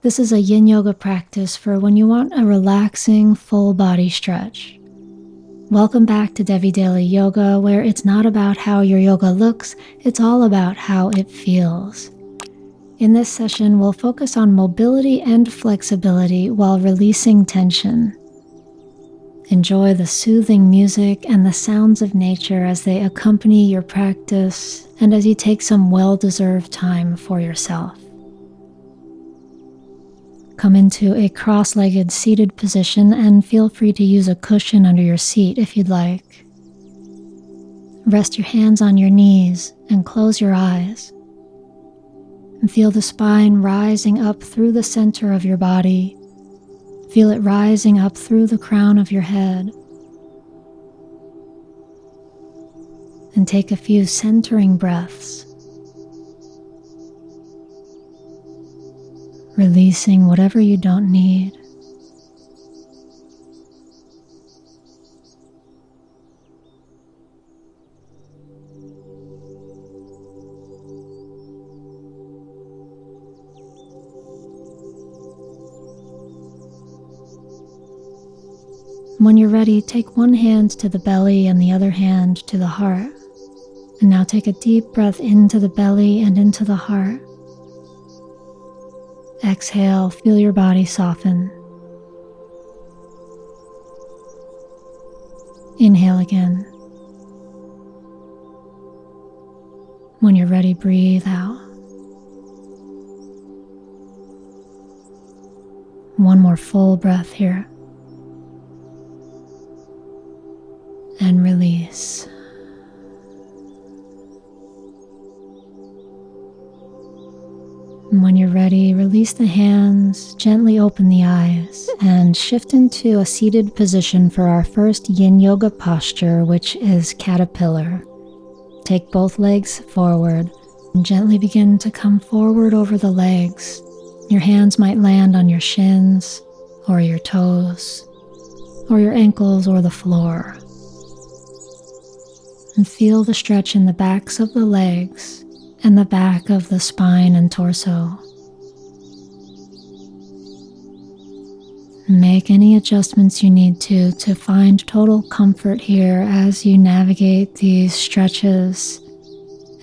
This is a yin yoga practice for when you want a relaxing, full body stretch. Welcome back to Devi Daily Yoga, where it's not about how your yoga looks, it's all about how it feels. In this session, we'll focus on mobility and flexibility while releasing tension. Enjoy the soothing music and the sounds of nature as they accompany your practice and as you take some well-deserved time for yourself. Come into a cross-legged seated position and feel free to use a cushion under your seat if you'd like. Rest your hands on your knees and close your eyes. And feel the spine rising up through the center of your body. Feel it rising up through the crown of your head. And take a few centering breaths, releasing whatever you don't need. When you're ready, take one hand to the belly and the other hand to the heart. And now take a deep breath into the belly and into the heart. Exhale, feel your body soften. Inhale again. When you're ready, breathe out. One more full breath here. And release. And when you're ready, release the hands, gently open the eyes, and shift into a seated position for our first yin yoga posture, which is caterpillar. Take both legs forward and gently begin to come forward over the legs. Your hands might land on your shins, or your toes, or your ankles, or the floor. And feel the stretch in the backs of the legs and the back of the spine and torso. Make any adjustments you need to find total comfort here as you navigate these stretches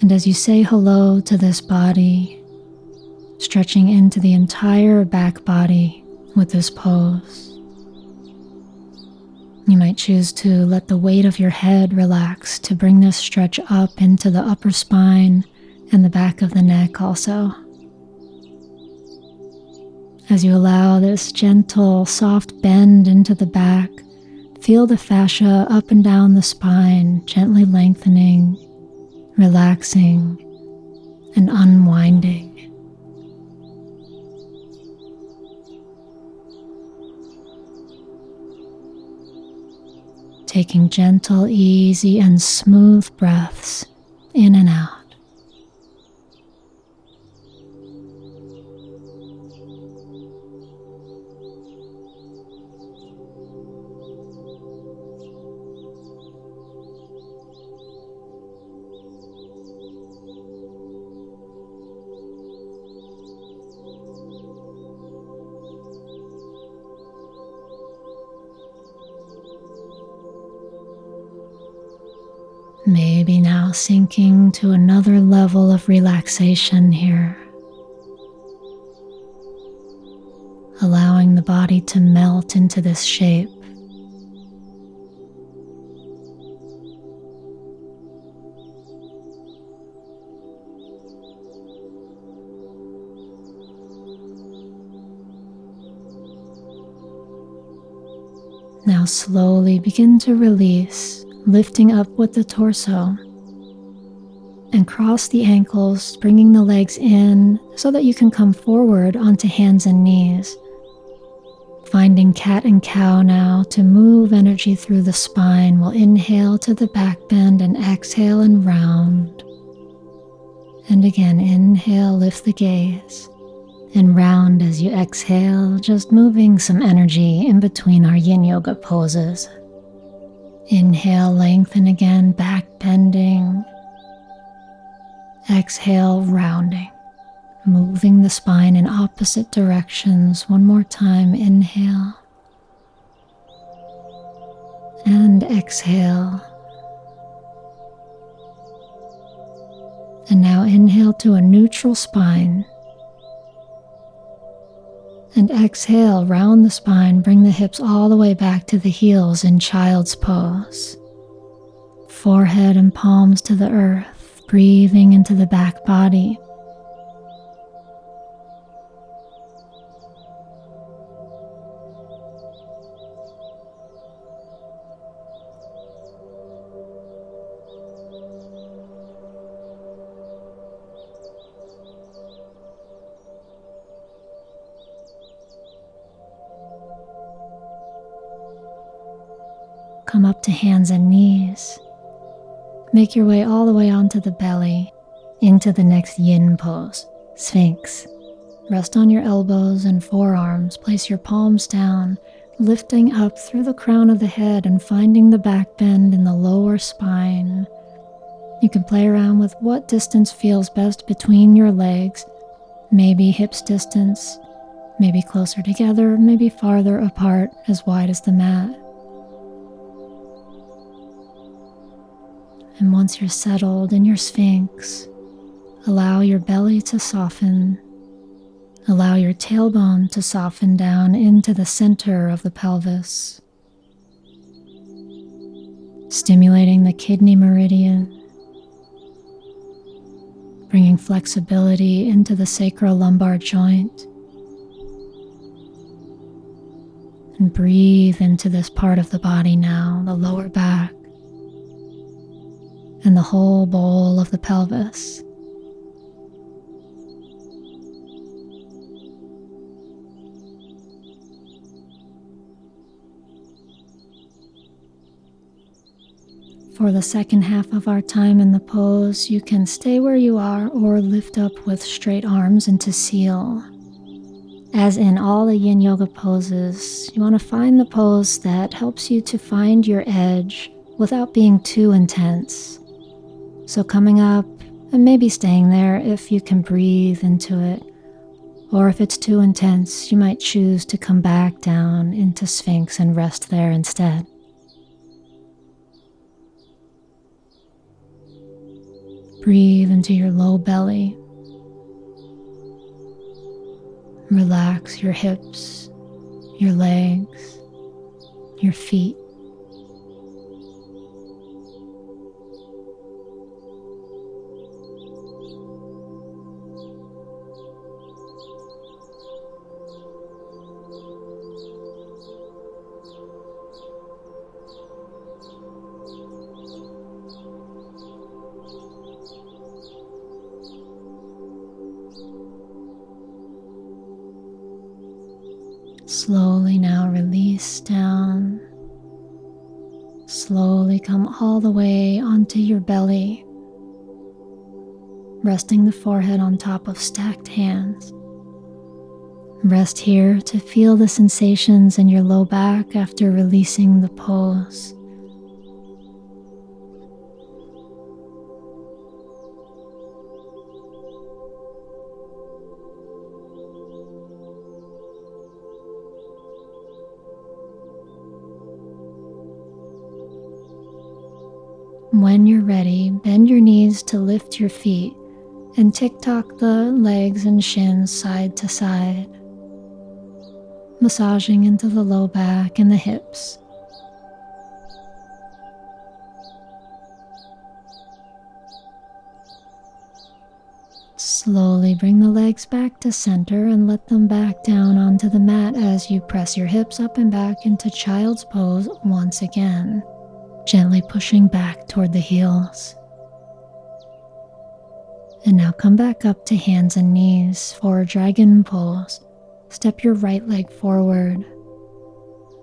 and as you say hello to this body, stretching into the entire back body with this pose. You might choose to let the weight of your head relax to bring this stretch up into the upper spine and the back of the neck also. As you allow this gentle, soft bend into the back, feel the fascia up and down the spine, gently lengthening, relaxing, and unwinding. Taking gentle, easy, and smooth breaths in and out. Maybe now sinking to another level of relaxation here. Allowing the body to melt into this shape. Now slowly begin to release, lifting up with the torso, and cross the ankles, bringing the legs in so that you can come forward onto hands and knees. Finding cat and cow now to move energy through the spine. We'll inhale to the back bend and exhale and round. And again, inhale, lift the gaze, and round as you exhale, just moving some energy in between our yin yoga poses. Inhale, lengthen again, back bending. Exhale, rounding. moving the spine in opposite directions. One more time, inhale and exhale. And now inhale to a neutral spine. And exhale, round the spine, bring the hips all the way back to the heels in child's pose. Forehead and palms to the earth, breathing into the back body. Come up to hands and knees. Make your way all the way onto the belly, into the next yin pose, Sphinx. Rest on your elbows and forearms. Place your palms down, lifting up through the crown of the head and finding the back bend in the lower spine. You can play around with what distance feels best between your legs, maybe hips distance, maybe closer together, maybe farther apart, as wide as the mat. And once you're settled in your Sphinx, allow your belly to soften. Allow your tailbone to soften down into the center of the pelvis, stimulating the kidney meridian, bringing flexibility into the sacrolumbar joint. And breathe into this part of the body now, the lower back, and the whole bowl of the pelvis. For the second half of our time in the pose, you can stay where you are or lift up with straight arms into seal. As in all the yin yoga poses, you want to find the pose that helps you to find your edge without being too intense. So coming up and maybe staying there if you can breathe into it, or if it's too intense, you might choose to come back down into Sphinx and rest there instead. Breathe into your low belly. Relax your hips, your legs, your feet. Slowly now release down. Slowly come all the way onto your belly, resting the forehead on top of stacked hands. Rest here to feel the sensations in your low back after releasing the pose. When you're ready, bend your knees to lift your feet and tick-tock the legs and shins side to side, massaging into the low back and the hips. Slowly bring the legs back to center and let them back down onto the mat as you press your hips up and back into child's pose once again, gently pushing back toward the heels. And now come back up to hands and knees for dragon pose. Step your right leg forward.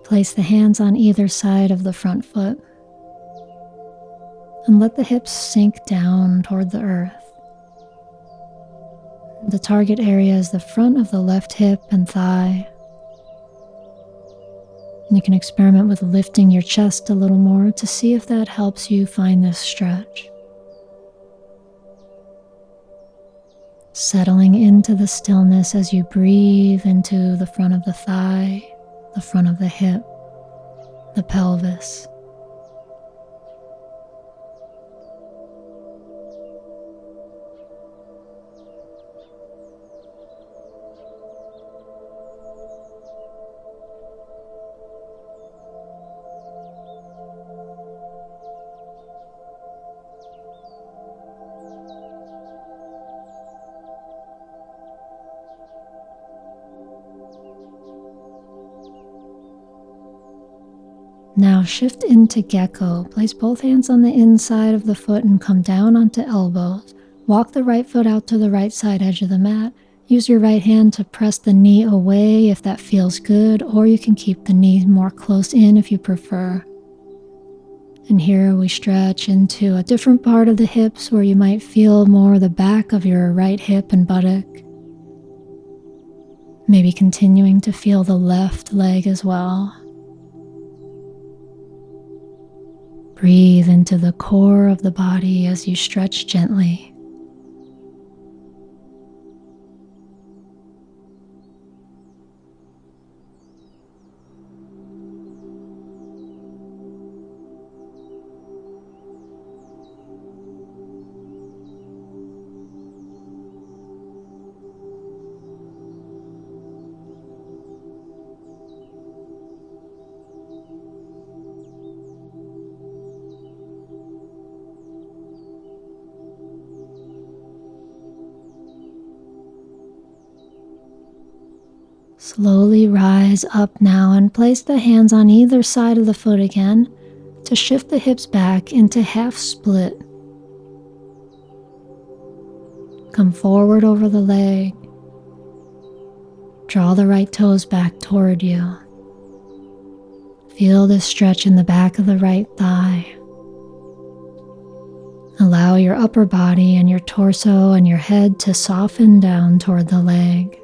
Place the hands on either side of the front foot. And let the hips sink down toward the earth. The target area is the front of the left hip and thigh. And you can experiment with lifting your chest a little more to see if that helps you find this stretch. settling into the stillness as you breathe into the front of the thigh, the front of the hip, the pelvis. Now shift into gecko. Place both hands on the inside of the foot and come down onto elbows. Walk the right foot out to the right side edge of the mat. Use your right hand to press the knee away if that feels good, or you can keep the knee more close in if you prefer. And here we stretch into a different part of the hips where you might feel more the back of your right hip and buttock. Maybe continuing to feel the left leg as well. Breathe into the core of the body as you stretch gently. Slowly rise up now and place the hands on either side of the foot again to shift the hips back into half split. Come forward over the leg. Draw the right toes back toward you. Feel this stretch in the back of the right thigh. Allow your upper body and your torso and your head to soften down toward the leg.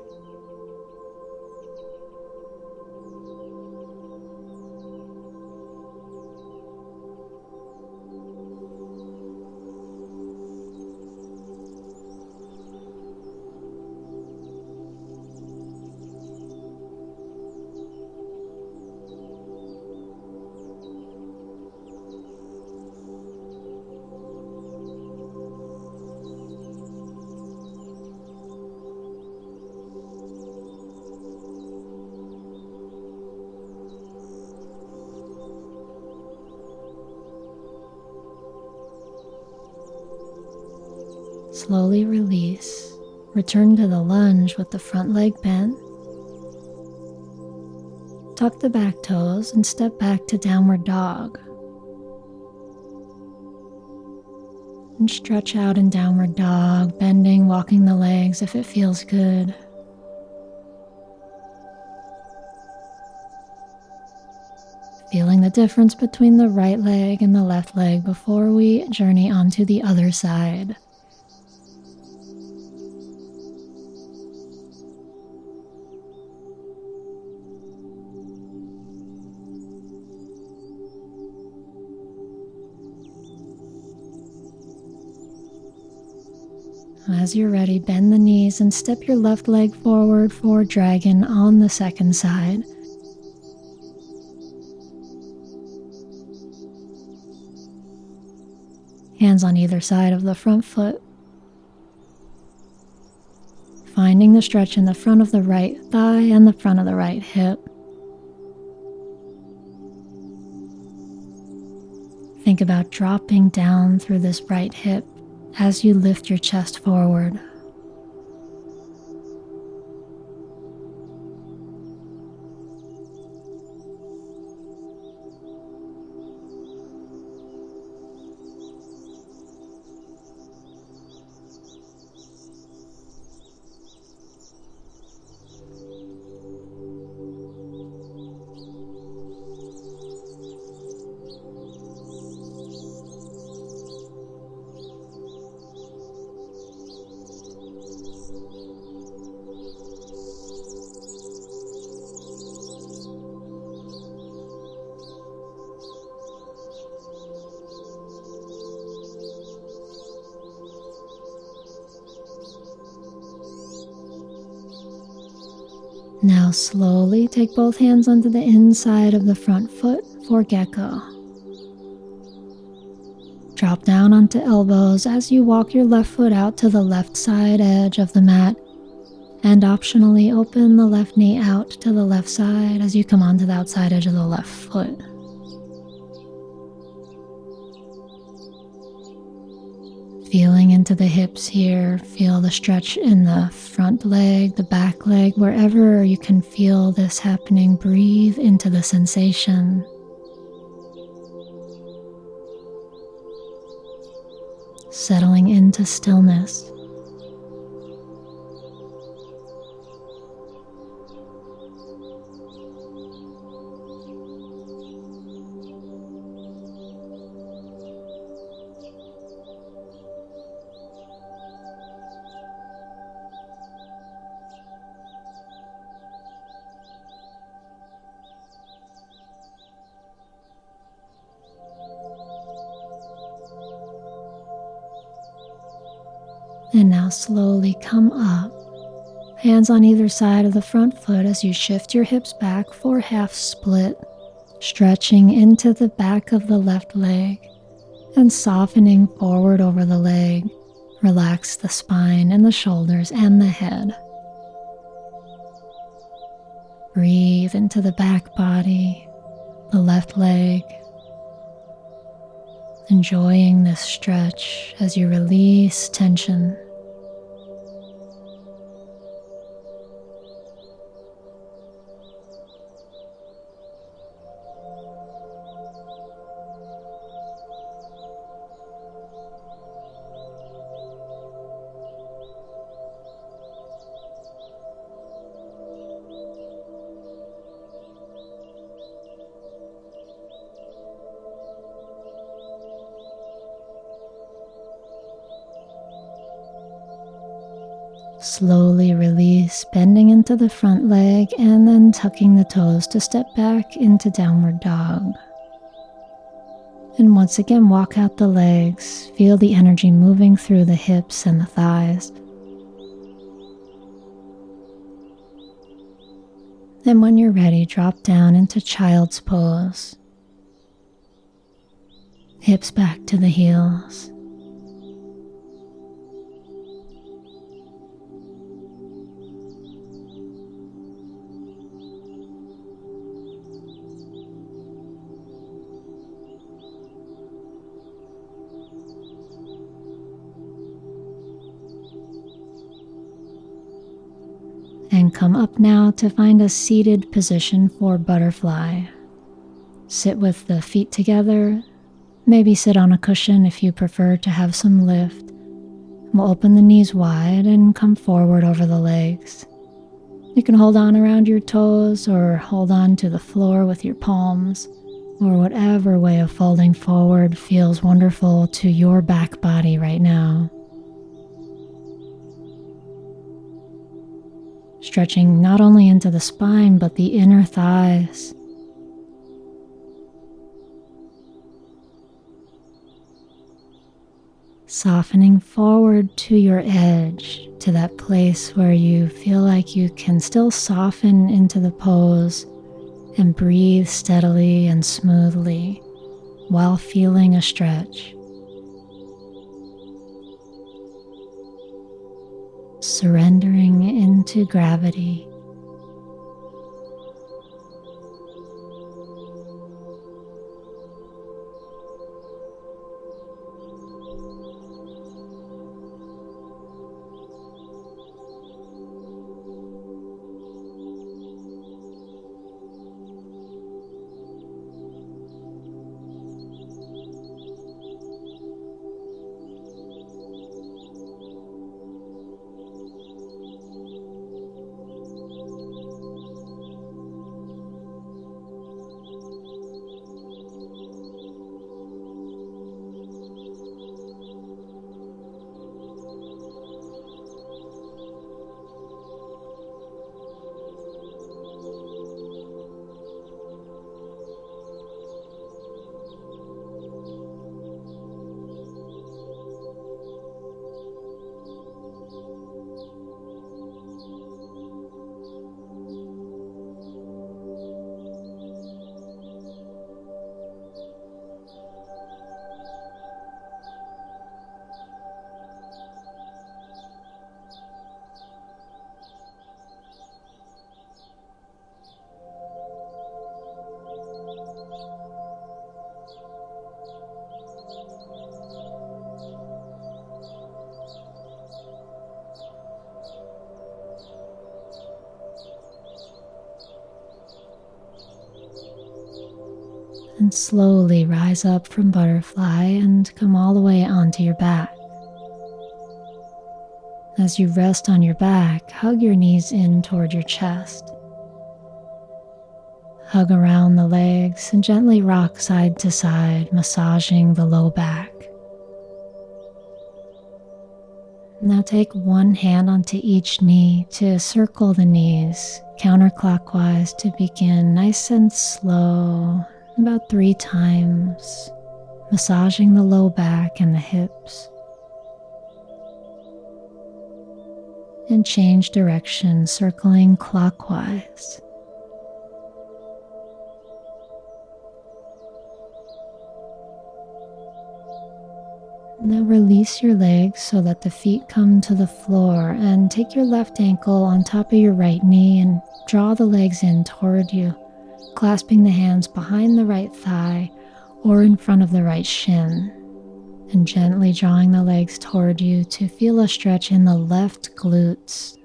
Slowly release. Return to the lunge with the front leg bent. Tuck the back toes and step back to downward dog. And stretch out in downward dog, bending, walking the legs if it feels good. Feeling the difference between the right leg and the left leg before we journey onto the other side. As you're ready, bend the knees and step your left leg forward for dragon on the second side. Hands on either side of the front foot. Finding the stretch in the front of the right thigh and the front of the right hip. Think about dropping down through this right hip as you lift your chest forward. Now slowly take both hands onto the inside of the front foot for gecko. Drop down onto elbows as you walk your left foot out to the left side edge of the mat, and optionally open the left knee out to the left side as you come onto the outside edge of the left foot. Feeling into the hips here, feel the stretch in the front leg, the back leg, wherever you can feel this happening, breathe into the sensation. Settling into stillness. And now slowly come up, hands on either side of the front foot as you shift your hips back for half split, stretching into the back of the left leg and softening forward over the leg. Relax the spine and the shoulders and the head. Breathe into the back body, the left leg, enjoying this stretch as you release tension. Slowly release, bending into the front leg and then tucking the toes to step back into downward dog. And once again, walk out the legs. Feel the energy moving through the hips and the thighs. Then when you're ready, drop down into child's pose. Hips back to the heels. And come up now to find a seated position for butterfly. Sit with the feet together, maybe sit on a cushion if you prefer to have some lift. We'll open the knees wide and come forward over the legs. You can hold on around your toes or hold on to the floor with your palms, or whatever way of folding forward feels wonderful to your back body right now. Stretching not only into the spine, but the inner thighs. Softening forward to your edge, to that place where you feel like you can still soften into the pose and breathe steadily and smoothly while feeling a stretch. Surrendering into gravity. And slowly rise up from butterfly and come all the way onto your back. As you rest on your back, hug your knees in toward your chest. Hug around the legs and gently rock side to side, massaging the low back. Now take one hand onto each knee to circle the knees counterclockwise to begin nice and slow, about 3 times, massaging the low back and the hips. And change direction, circling clockwise. Now release your legs so that the feet come to the floor, and take your left ankle on top of your right knee and draw the legs in toward you, clasping the hands behind the right thigh or in front of the right shin, and gently drawing the legs toward you to feel a stretch in the left glutes.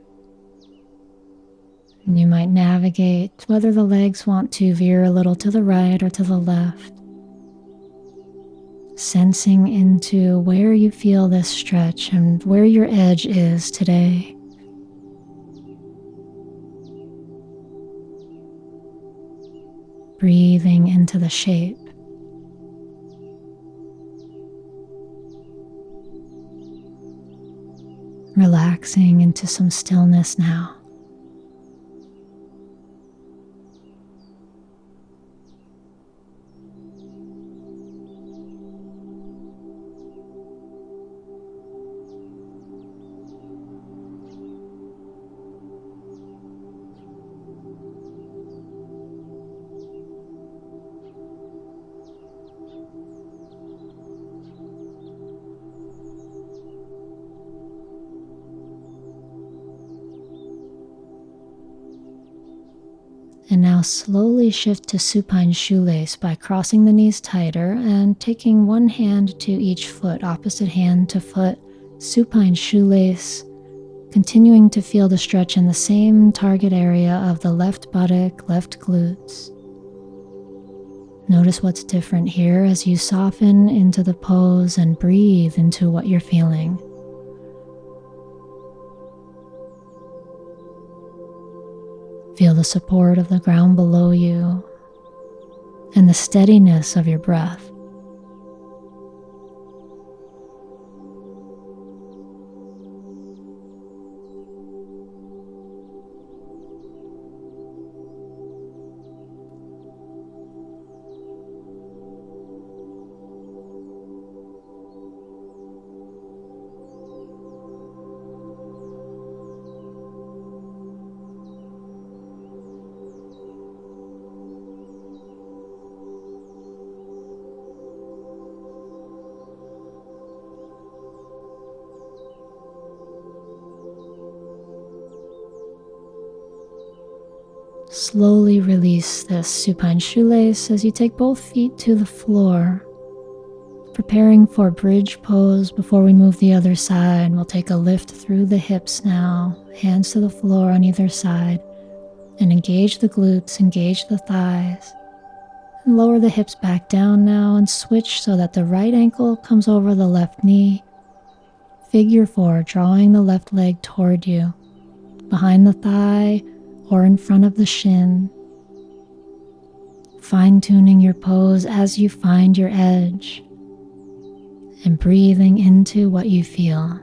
And you might navigate whether the legs want to veer a little to the right or to the left, sensing into where you feel this stretch and where your edge is today. Breathing into the shape. Relaxing into some stillness now. And now slowly shift to supine shoelace by crossing the knees tighter and taking one hand to each foot, opposite hand to foot, supine shoelace, continuing to feel the stretch in the same target area of the left buttock, left glutes. Notice what's different here as you soften into the pose and breathe into what you're feeling. Feel the support of the ground below you and the steadiness of your breath. Slowly release this supine shoelace as you take both feet to the floor, preparing for bridge pose. Before we move the other side, we'll take a lift through the hips now, hands to the floor on either side, and engage the glutes, engage the thighs. And lower the hips back down now and switch so that the right ankle comes over the left knee. Figure 4, drawing the left leg toward you, behind the thigh or in front of the shin. Fine-tuning your pose as you find your edge and breathing into what you feel.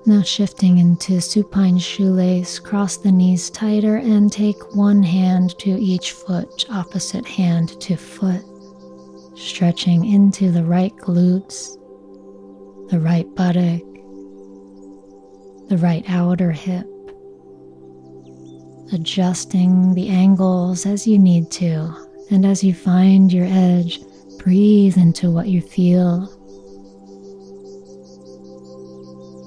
Now shifting into supine shoelace, cross the knees tighter and take one hand to each foot, opposite hand to foot, stretching into the right glutes, the right buttock, the right outer hip, adjusting the angles as you need to, and as you find your edge, breathe into what you feel.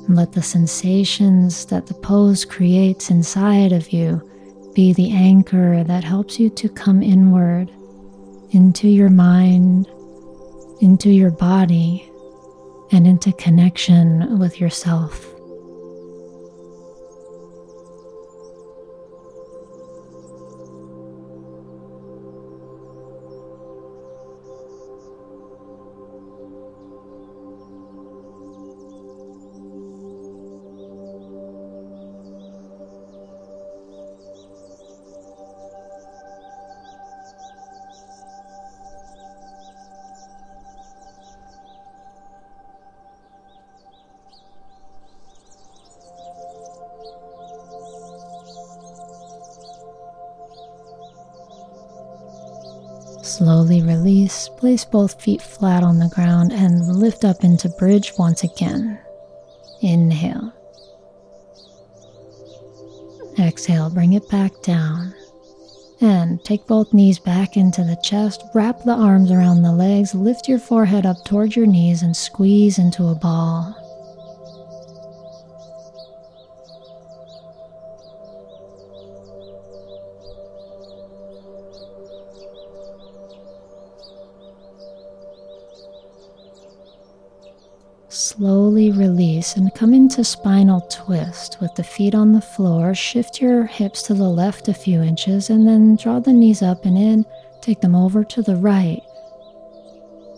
Let the sensations that the pose creates inside of you be the anchor that helps you to come inward, into your mind, into your body, and into connection with yourself. Slowly release, place both feet flat on the ground and lift up into bridge once again. Inhale. Exhale, bring it back down. And take both knees back into the chest, wrap the arms around the legs, lift your forehead up towards your knees and squeeze into a ball. Slowly release and come into spinal twist with the feet on the floor. Shift your hips to the left a few inches and then draw the knees up and in. Take them over to the right,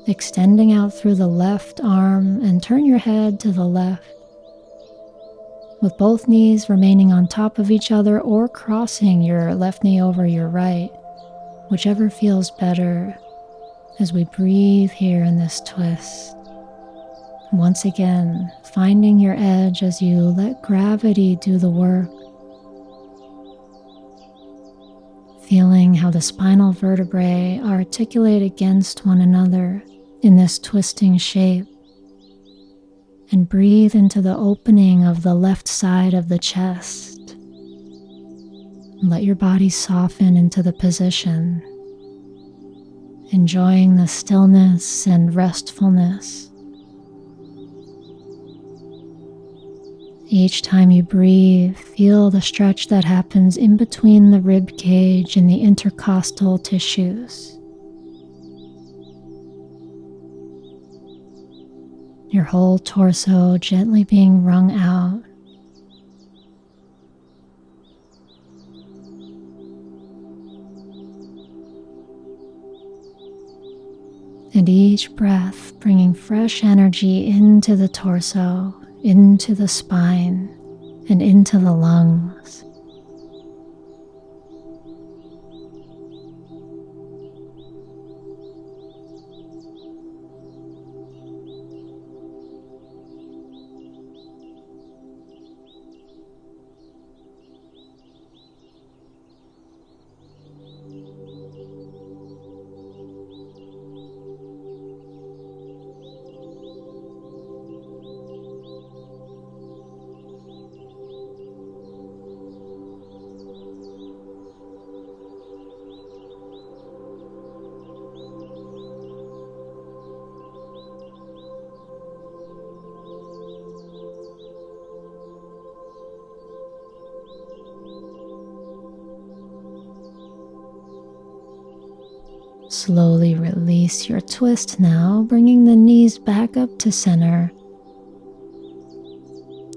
extending out through the left arm, and turn your head to the left, with both knees remaining on top of each other or crossing your left knee over your right, whichever feels better as we breathe here in this twist. Once again, finding your edge as you let gravity do the work. Feeling how the spinal vertebrae articulate against one another in this twisting shape. And breathe into the opening of the left side of the chest. Let your body soften into the position, enjoying the stillness and restfulness. Each time you breathe, feel the stretch that happens in between the rib cage and the intercostal tissues. Your whole torso gently being wrung out. And each breath bringing fresh energy into the torso, into the spine, and into the lungs. Slowly release your twist now, bringing the knees back up to center.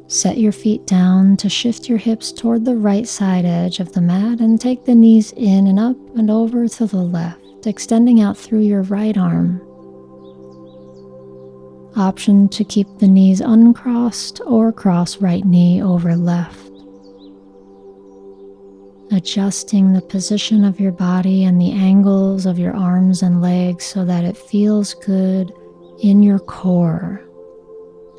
Set your feet down to shift your hips toward the right side edge of the mat and take the knees in and up and over to the left, extending out through your right arm. Option to keep the knees uncrossed or cross right knee over left. Adjusting the position of your body and the angles of your arms and legs so that it feels good in your core,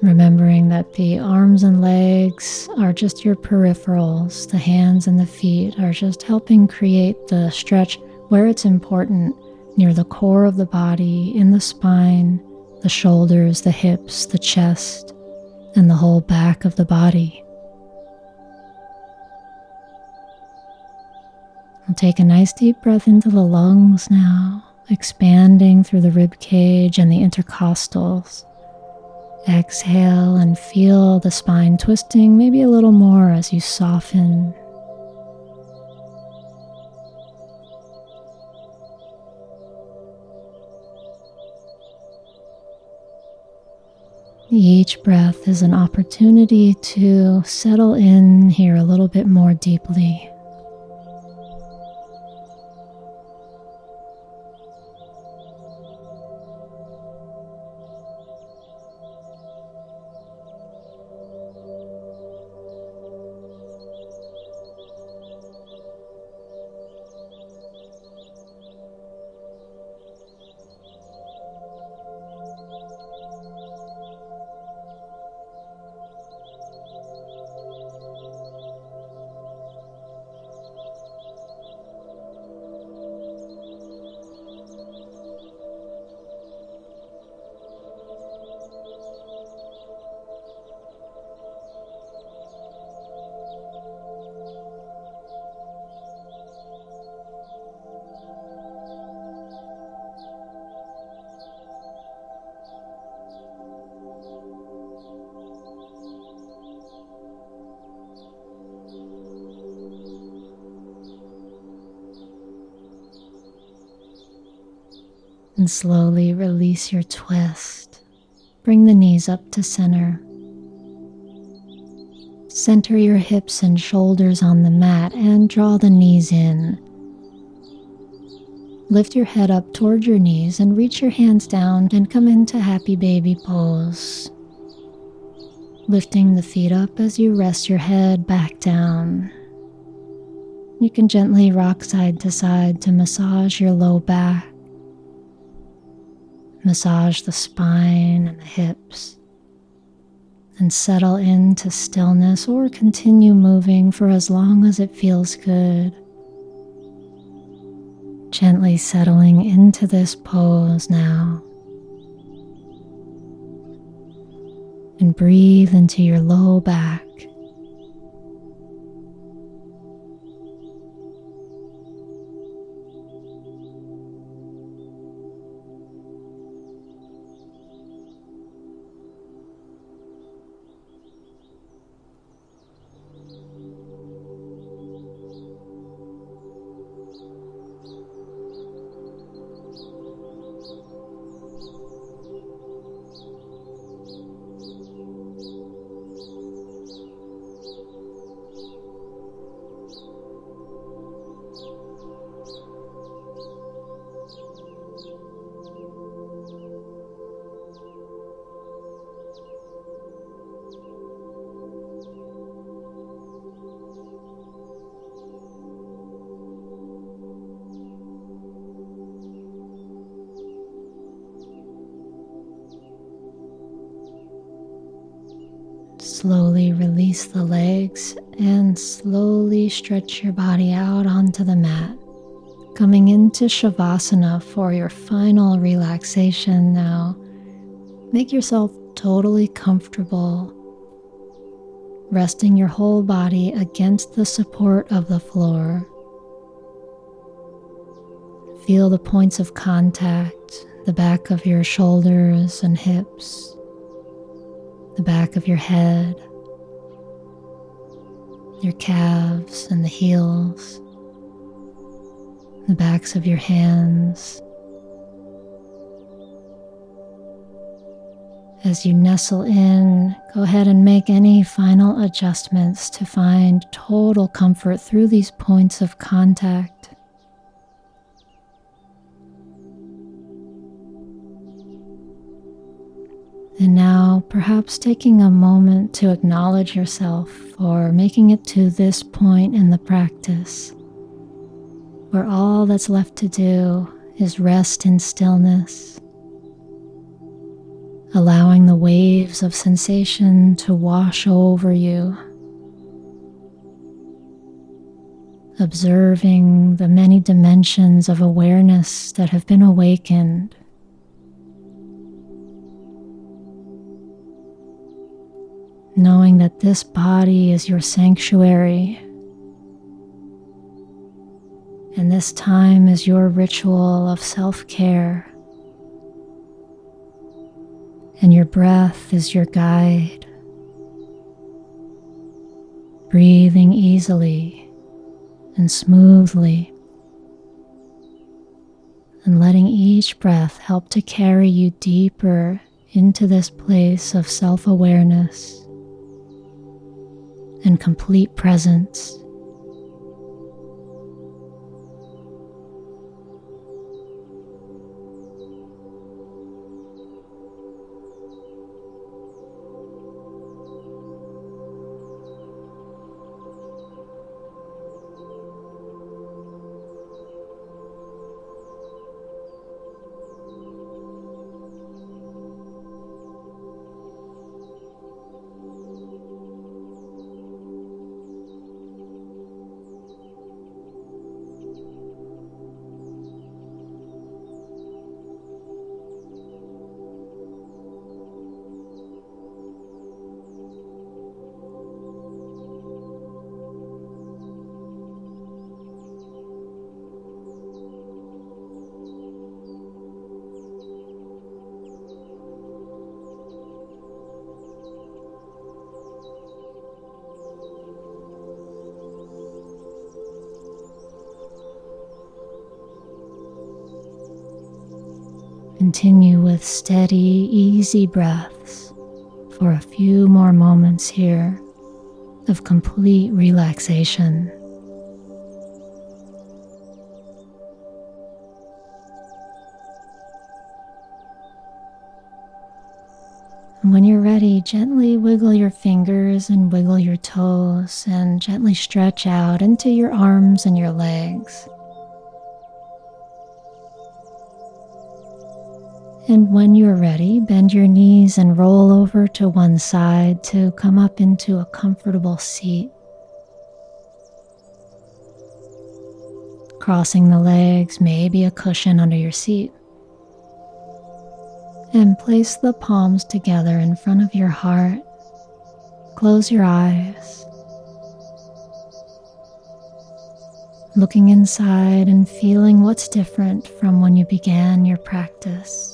Remembering that the arms and legs are just your peripherals, the hands and the feet are just helping create the stretch where it's important, near the core of the body, in the spine, the shoulders, the hips, the chest, and the whole back of the body. We'll take a nice deep breath into the lungs now, expanding through the rib cage and the intercostals. Exhale and feel the spine twisting maybe a little more as you soften. Each breath is an opportunity to settle in here a little bit more deeply. And slowly release your twist. Bring the knees up to center. Center your hips and shoulders on the mat and draw the knees in. Lift your head up toward your knees and reach your hands down and come into happy baby pose. Lifting the feet up as you rest your head back down. You can gently rock side to side to massage your low back. Massage the spine and the hips, and settle into stillness or continue moving for as long as it feels good. Gently settling into this pose now. And breathe into your low back. Slowly release the legs and slowly stretch your body out onto the mat. Coming into Shavasana for your final relaxation now. Make yourself totally comfortable, resting your whole body against the support of the floor. Feel the points of contact, the back of your shoulders and hips, the back of your head, your calves and the heels, the backs of your hands. As you nestle in, go ahead and make any final adjustments to find total comfort through these points of contact. And now, perhaps taking a moment to acknowledge yourself for making it to this point in the practice, where all that's left to do is rest in stillness. allowing the waves of sensation to wash over you, observing the many dimensions of awareness that have been awakened. Knowing that this body is your sanctuary, and this time is your ritual of self-care, and your breath is your guide. Breathing easily and smoothly, and letting each breath help to carry you deeper into this place of self-awareness and complete presence. Continue with steady, easy breaths for a few more moments here of complete relaxation. And when you're ready, gently wiggle your fingers and wiggle your toes and gently stretch out into your arms and your legs. And when you're ready, bend your knees and roll over to one side to come up into a comfortable seat. Crossing the legs, maybe a cushion under your seat. And place the palms together in front of your heart. Close your eyes. Looking inside and feeling what's different from when you began your practice.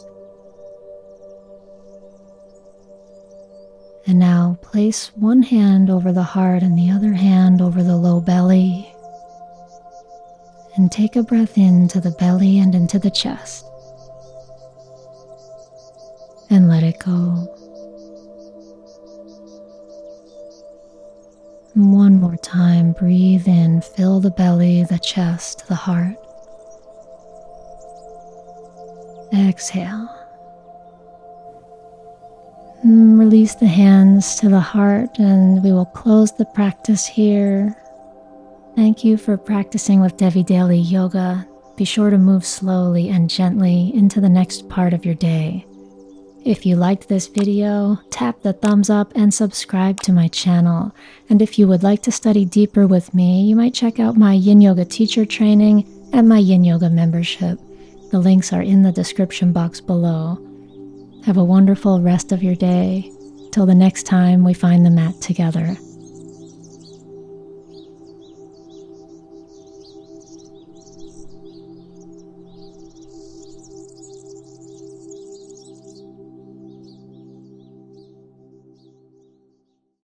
And now place one hand over the heart and the other hand over the low belly. And take a breath into the belly and into the chest. And let it go. And one more time, breathe in, fill the belly, the chest, the heart. Exhale. Release the hands to the heart, and we will close the practice here. Thank you for practicing with Devi Daily Yoga. Be sure to move slowly and gently into the next part of your day. If you liked this video, tap the thumbs up and subscribe to my channel. And if you would like to study deeper with me, you might check out my Yin Yoga teacher training and my Yin Yoga membership. The links are in the description box below. Have a wonderful rest of your day. Till the next time we find the mat together.